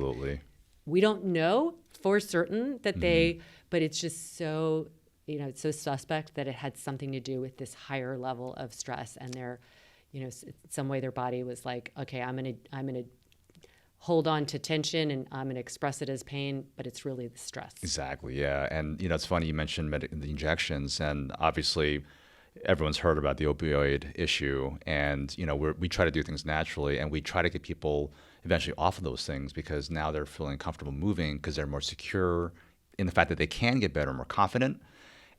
B: we don't know for certain that but it's just so, it's so suspect that it had something to do with this higher level of stress, and their, some way their body was like, okay, I'm gonna hold on to tension and I'm gonna express it as pain, but it's really the stress.
A: Exactly, yeah. And it's funny you mentioned the injections, and obviously everyone's heard about the opioid issue, and we try to do things naturally, and we try to get people eventually off of those things because now they're feeling comfortable moving because they're more secure in the fact that they can get better, more confident.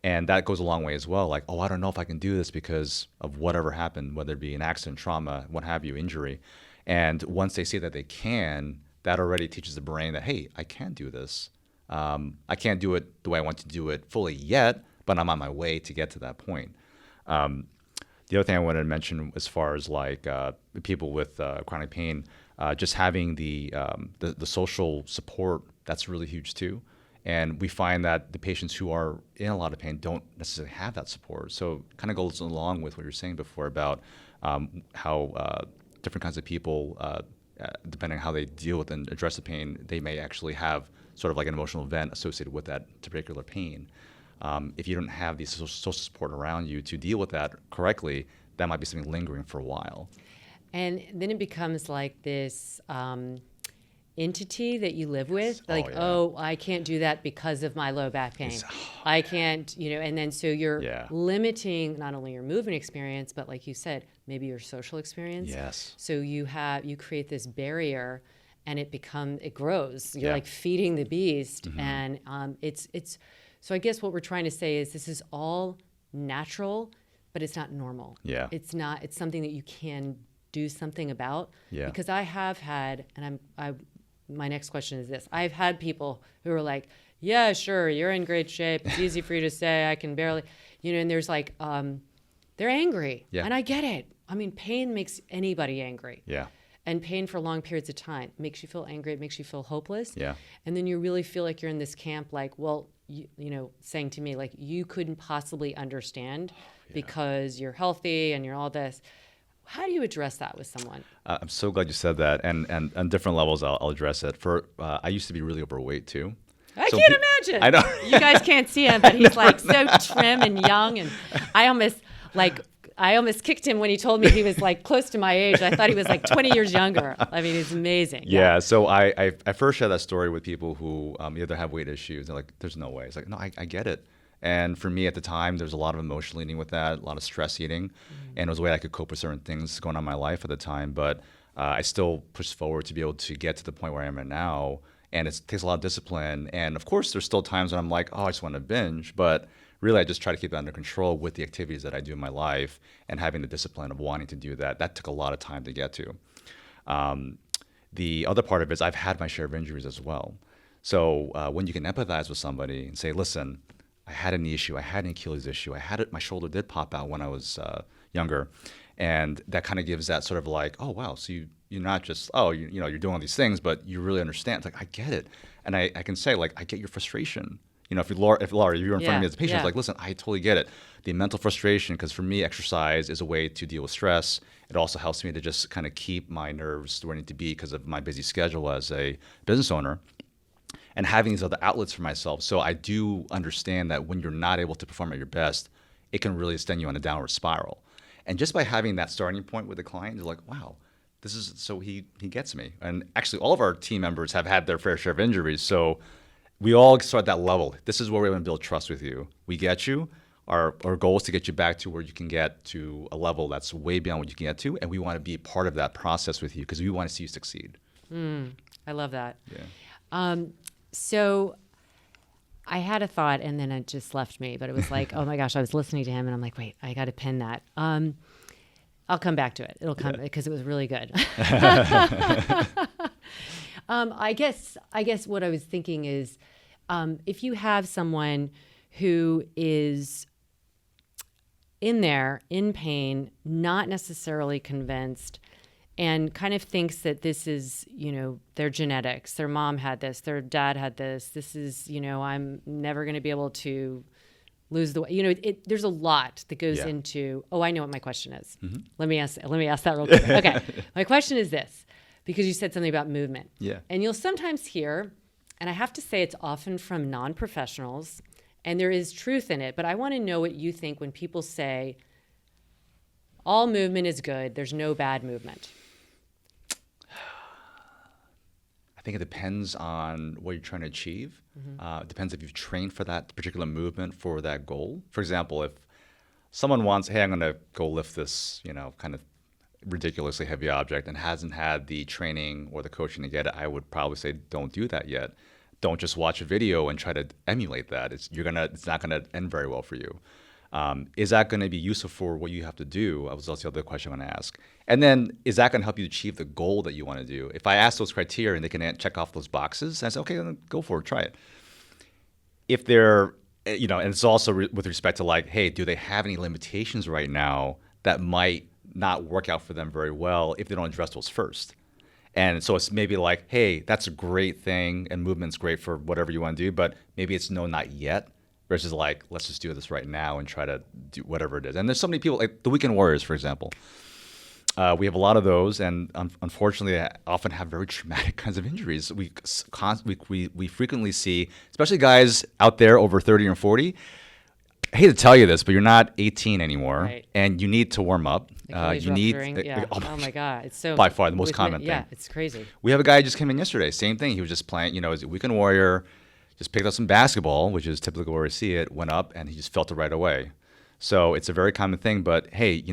A: And that goes a long way as well. Like, oh, I don't know if I can do this because of whatever happened, whether it be an accident, trauma, what have you, injury. And once they see that they can, that already teaches the brain that, hey, I can do this. I can't do it the way I want to do it fully yet, but I'm on my way to get to that point. The other thing I wanted to mention as far as like people with chronic pain, just having the social support, that's really huge too. And we find that the patients who are in a lot of pain don't necessarily have that support. So it kind of goes along with what you were saying before about how different kinds of people, depending on how they deal with and address the pain, they may actually have sort of like an emotional event associated with that particular pain. If you don't have the social support around you to deal with that correctly, that might be something lingering for a while.
B: And then it becomes like this entity that you live with, like, oh, I can't do that because of my low back pain. I can't, and then so you're limiting not only your movement experience, but like you said, maybe your social experience.
A: Yes.
B: So you create this barrier, and it grows. You're like feeding the beast, and it's. So I guess what we're trying to say is this is all natural, but it's not normal.
A: Yeah.
B: It's not. It's something that you can do something about.
A: Yeah.
B: Because I have had, and my next question is this: I've had people who are like, "Yeah, sure, you're in great shape. It's easy for you to say. I can barely," and there's like, they're angry, and I get it. I mean, pain makes anybody angry.
A: Yeah.
B: And pain for long periods of time makes you feel angry. It makes you feel hopeless.
A: Yeah.
B: And then you really feel like you're in this camp, like, well, saying to me, like, you couldn't possibly understand because you're healthy and you're all this. How do you address that with someone?
A: I'm so glad you said that. And on different levels, I'll address it. I used to be really overweight too.
B: I can't imagine.
A: I know.
B: You guys can't see him, but he's like so trim and young. And I almost kicked him when he told me he was like close to my age. I thought he was like 20 years younger. I mean, it's amazing.
A: Yeah. So I first share that story with people who either have weight issues. They're like, there's no way. It's like, no, I get it. And for me at the time, there's a lot of emotional eating with that, a lot of stress eating. And it was a way I could cope with certain things going on in my life at the time. But I still pushed forward to be able to get to the point where I am at now. And it takes a lot of discipline. And of course, there's still times when I'm like, oh, I just want to binge. But really, I just try to keep that under control with the activities that I do in my life and having the discipline of wanting to do that. That took a lot of time to get to. The other part of it is I've had my share of injuries as well. So when you can empathize with somebody and say, listen, I had a knee issue, I had an Achilles issue, my shoulder did pop out when I was younger. And that kind of gives that sort of like, oh, wow, so you're not just, you're doing all these things, but you really understand. It's like, I get it. And I can say, like, I get your frustration. If Lara, you're in front of me as a patient, it's like, listen, I totally get it. The mental frustration, because for me, exercise is a way to deal with stress. It also helps me to just kind of keep my nerves where they need to be because of my busy schedule as a business owner and having these other outlets for myself. So I do understand that when you're not able to perform at your best, it can really send you on a downward spiral. And just by having that starting point with the client, you're like, wow, he gets me. And actually, all of our team members have had their fair share of injuries. So we all start at that level. This is where we want to build trust with you. We get you. Our goal is to get you back to where you can get to a level that's way beyond what you can get to, and we want to be part of that process with you because we want to see you succeed.
B: I love that.
A: Yeah.
B: So I had a thought and then it just left me, but it was like, oh my gosh, I was listening to him and I'm like, wait, I got to pin that. I'll come back to it. It'll come because it was really good. I guess what I was thinking is, if you have someone who is in there, in pain, not necessarily convinced, and kind of thinks that this is, their genetics, their mom had this, their dad had this is, I'm never going to be able to lose the weight. There's a lot that goes into, I know what my question is. Mm-hmm. Let me ask that real quick. Okay. My question is this, because you said something about movement.
A: Yeah.
B: And you'll sometimes hear, and I have to say it's often from non-professionals, and there is truth in it, but I want to know what you think when people say all movement is good, there's no bad movement.
A: I think it depends on what you're trying to achieve. It depends if you've trained for that particular movement for that goal. For example, if someone wants, hey, I'm going to go lift this, kind of ridiculously heavy object and hasn't had the training or the coaching to get it, I would probably say don't do that yet. Don't just watch a video and try to emulate that. It's not going to end very well for you. Is that going to be useful for what you have to do? That was also the other question I want to ask. And then, is that going to help you achieve the goal that you want to do? If I ask those criteria and they can check off those boxes, I say, okay, then go for it, try it. If they're, and it's also with respect to like, hey, do they have any limitations right now that might not work out for them very well if they don't address those first? And so it's maybe like, hey, that's a great thing and movement's great for whatever you want to do, but maybe it's no, not yet. Versus like, let's just do this right now and try to do whatever it is. And there's so many people, like the Weekend Warriors, for example. We have a lot of those, and unfortunately, they often have very traumatic kinds of injuries. We frequently see, especially guys out there over 30 or 40. I hate to tell you this, but you're not 18 anymore,
B: right.
A: And you need to warm up.
B: You need, oh my God, it's so
A: by far the most common thing.
B: Yeah, it's crazy.
A: We have a guy who just came in yesterday. Same thing. He was just playing. As a Weekend Warrior. Just picked up some basketball, which is typically where we see it, went up, and he just felt it right away. So it's a very common thing. But hey,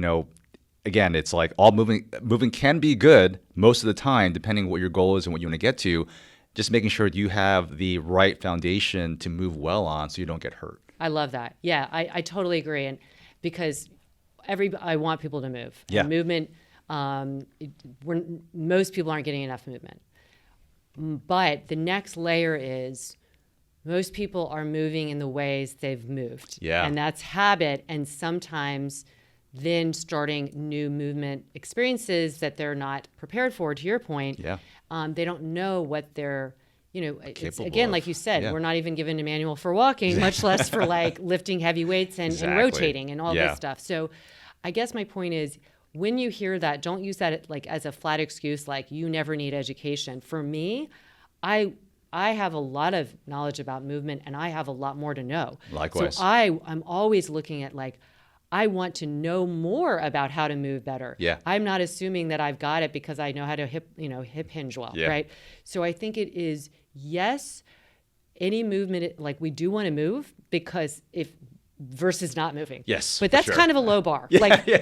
A: again, it's like all moving can be good most of the time, depending on what your goal is and what you want to get to. Just making sure you have the right foundation to move well on so you don't get hurt.
B: I love that. Yeah, I totally agree. And because I want people to move.
A: Yeah.
B: And movement, most people aren't getting enough movement. But the next layer is, most people are moving in the ways they've moved.
A: Yeah.
B: And that's habit. And sometimes then starting new movement experiences that they're not prepared for, to your point.
A: Yeah.
B: They don't know what they're, it's, again,
A: of.
B: like you said,
A: Yeah.
B: we're not even given a manual for walking, much less for like lifting heavy weights and rotating and all this stuff. So I guess my point is, when you hear that, don't use that like as a flat excuse, like you never need education. For me, I have a lot of knowledge about movement and I have a lot more to know.
A: Likewise.
B: So I'm always looking at like, I want to know more about how to move better.
A: Yeah.
B: I'm not assuming that I've got it because I know how to hip hinge well, right? So I think it is, yes, any movement, like we do want to move because versus not moving.
A: Yes.
B: But that's
A: sure.
B: kind of a low bar.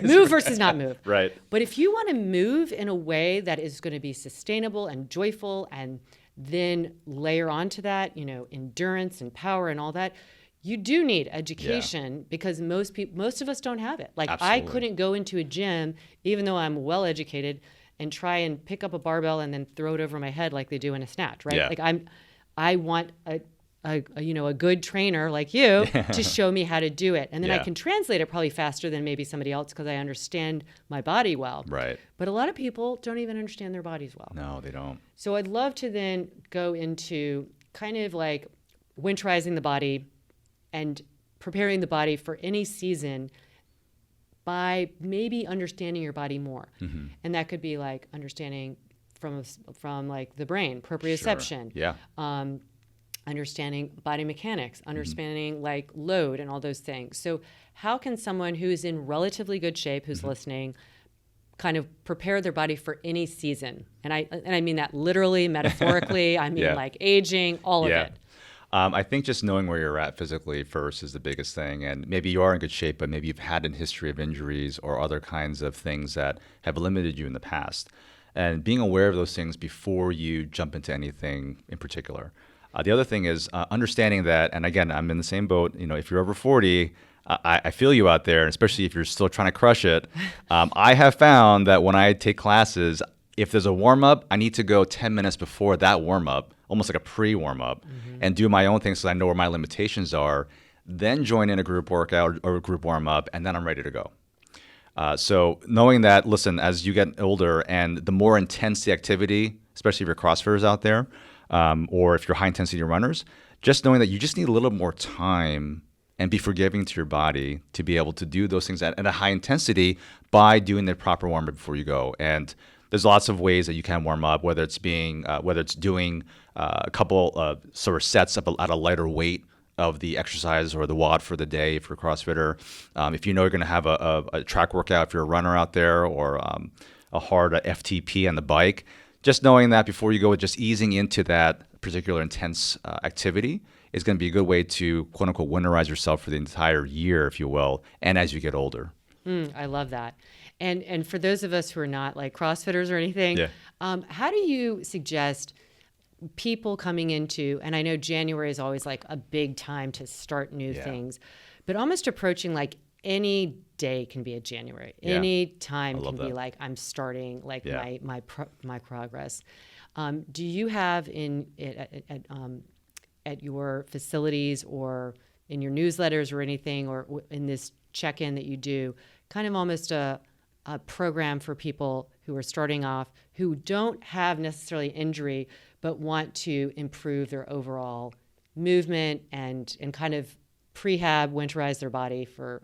B: Move versus not move.
A: Right.
B: But if you want to move in a way that is going to be sustainable and joyful, and then layer onto that, endurance and power and all that, you do need education because most of us don't have it. Like
A: Absolutely.
B: I couldn't go into a gym, even though I'm well educated, and try and pick up a barbell and then throw it over my head like they do in a snatch, right?
A: Yeah.
B: Like I want a good trainer like you to show me how to do it. And then I can translate it probably faster than maybe somebody else because I understand my body well.
A: Right.
B: But a lot of people don't even understand their bodies well.
A: No, they don't.
B: So I'd love to then go into kind of like winterizing the body and preparing the body for any season by maybe understanding your body more. Mm-hmm. And that could be like understanding from like the brain, proprioception.
A: Sure. Yeah.
B: Understanding body mechanics, understanding like load and all those things. So how can someone who's in relatively good shape, who's listening, kind of prepare their body for any season? And I mean that literally, metaphorically. I mean like aging, all of it.
A: I think just knowing where you're at physically first is the biggest thing. And maybe you are in good shape, but maybe you've had a history of injuries or other kinds of things that have limited you in the past. And being aware of those things before you jump into anything in particular. The other thing is understanding that, and again, I'm in the same boat. If you're over 40, I feel you out there, especially if you're still trying to crush it. I have found that when I take classes, if there's a warm up, I need to go 10 minutes before that warm up, almost like a pre-warm up, and do my own thing so I know where my limitations are. Then join in a group workout or a group warm up, and then I'm ready to go. So knowing that, listen, as you get older and the more intense the activity, especially if you're CrossFitters out there, or if you're high intensity runners, just knowing that you just need a little more time and be forgiving to your body to be able to do those things at a high intensity by doing the proper warm up before you go. And there's lots of ways that you can warm up, whether it's doing a couple sort of sets up at a lighter weight of the exercise or the WOD for the day if you're a CrossFitter. If you know you're going to have a track workout if you're a runner out there, or a hard FTP on the bike, just knowing that before you go, just easing into that particular intense activity is going to be a good way to quote unquote winterize yourself for the entire year, if you will, and as you get older.
B: I love that. And for those of us who are not like CrossFitters or anything,
A: Yeah.
B: How do you suggest people coming into, and I know January is always like a big time to start new things, but almost approaching like any day can be a January.
A: Yeah.
B: Any time can be
A: that.
B: like, I'm starting like my progress. Do you have at your facilities or in your newsletters or anything, or in this check-in that you do, kind of almost a program for people who are starting off, who don't have necessarily injury, but want to improve their overall movement and kind of prehab, winterize their body for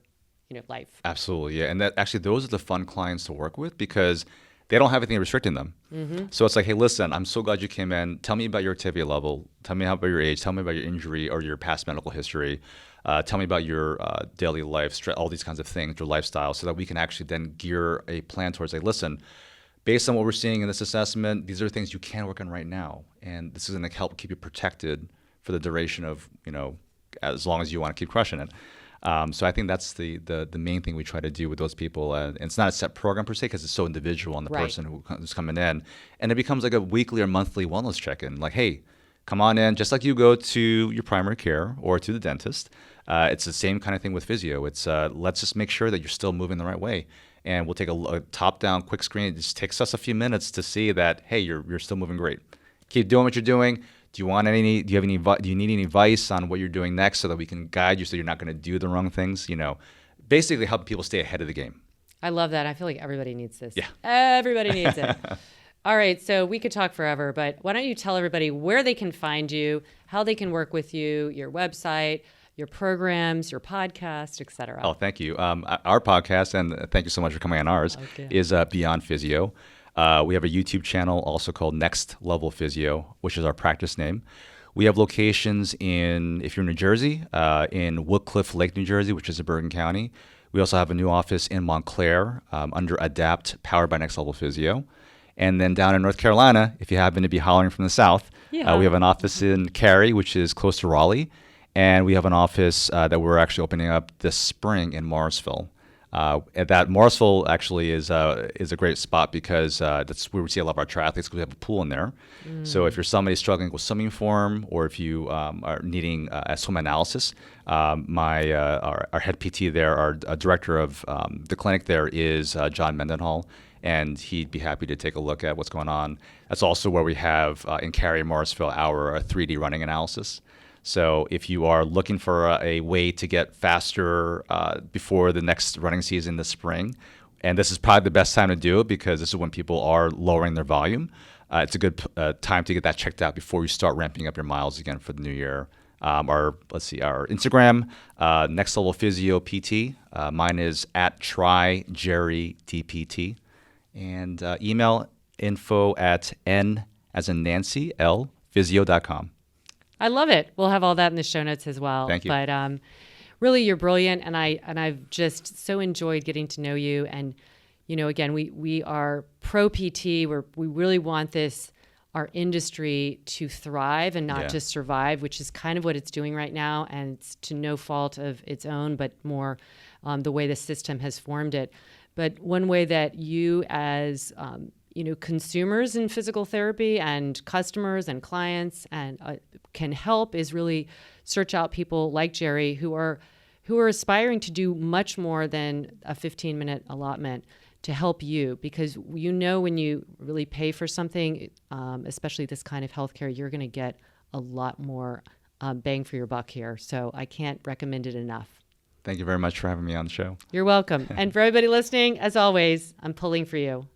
B: life?
A: Absolutely, yeah. And that actually, those are the fun clients to work with because they don't have anything restricting them. So it's like, hey, listen, I'm so glad you came in. Tell me about your activity level. Tell me about your age. Tell me about your injury or your past medical history. Tell me about your daily life, all these kinds of things, your lifestyle, so that we can actually then gear a plan towards, like, listen, based on what we're seeing in this assessment, these are things you can work on right now. And this is going to help keep you protected for the duration of, as long as you want to keep crushing it. So I think that's the main thing we try to do with those people. And it's not a set program per se because it's so individual on the person who's coming in. And it becomes like a weekly or monthly wellness check-in. Like, hey, come on in, just like you go to your primary care or to the dentist. It's the same kind of thing with physio. It's let's just make sure that you're still moving the right way. And we'll take a top-down quick screen. It just takes us a few minutes to see that, hey, you're still moving great. Keep doing what you're doing. Do you need any advice on what you're doing next so that we can guide you so you're not going to do the wrong things? Basically help people stay ahead of the game.
B: I love that. I feel like everybody needs this.
A: Yeah.
B: Everybody needs it. All right. So we could talk forever, but why don't you tell everybody where they can find you, how they can work with you, your website, your programs, your podcast, et cetera.
A: Oh, thank you. Our podcast, and thank you so much for coming on ours, is Beyond Physio. We have a YouTube channel also called Next Level Physio, which is our practice name. We have locations if you're in New Jersey, in Woodcliff Lake, New Jersey, which is in Bergen County. We also have a new office in Montclair under Adapt, powered by Next Level Physio. And then down in North Carolina, if you happen to be hollering from the south, we have an office in Cary, which is close to Raleigh. And we have an office that we're actually opening up this spring in Morrisville. That Morrisville actually is a great spot because that's where we see a lot of our triathletes because we have a pool in there. So if you're somebody struggling with swimming form or if you are needing a swim analysis, our head PT there, our director of the clinic there is John Mendenhall, and he'd be happy to take a look at what's going on. That's also where we have in Cary, Morrisville, our 3D running analysis. So if you are looking for a way to get faster before the next running season this spring, and this is probably the best time to do it because this is when people are lowering their volume, it's a good time to get that checked out before you start ramping up your miles again for the new year. Our Instagram, Next Level Physio PT. Mine is at tryjerrydpt. And email info@n as in Nancy, L, physio.com.
B: I love it. We'll have all that in the show notes as well.
A: Thank you.
B: But really, you're brilliant, and I've just so enjoyed getting to know you. And again, we are pro PT. We really want this our industry to thrive and not
A: Yeah.
B: just survive, which is kind of what it's doing right now. And it's to no fault of its own, but more the way the system has formed it. But one way that you as consumers in physical therapy and customers and clients and can help is really search out people like Jerry who are aspiring to do much more than a 15-minute allotment to help you, because when you really pay for something, especially this kind of healthcare, you're going to get a lot more bang for your buck here. So I can't recommend it enough.
A: Thank you very much for having me on the show.
B: You're welcome. And for everybody listening, as always, I'm pulling for you.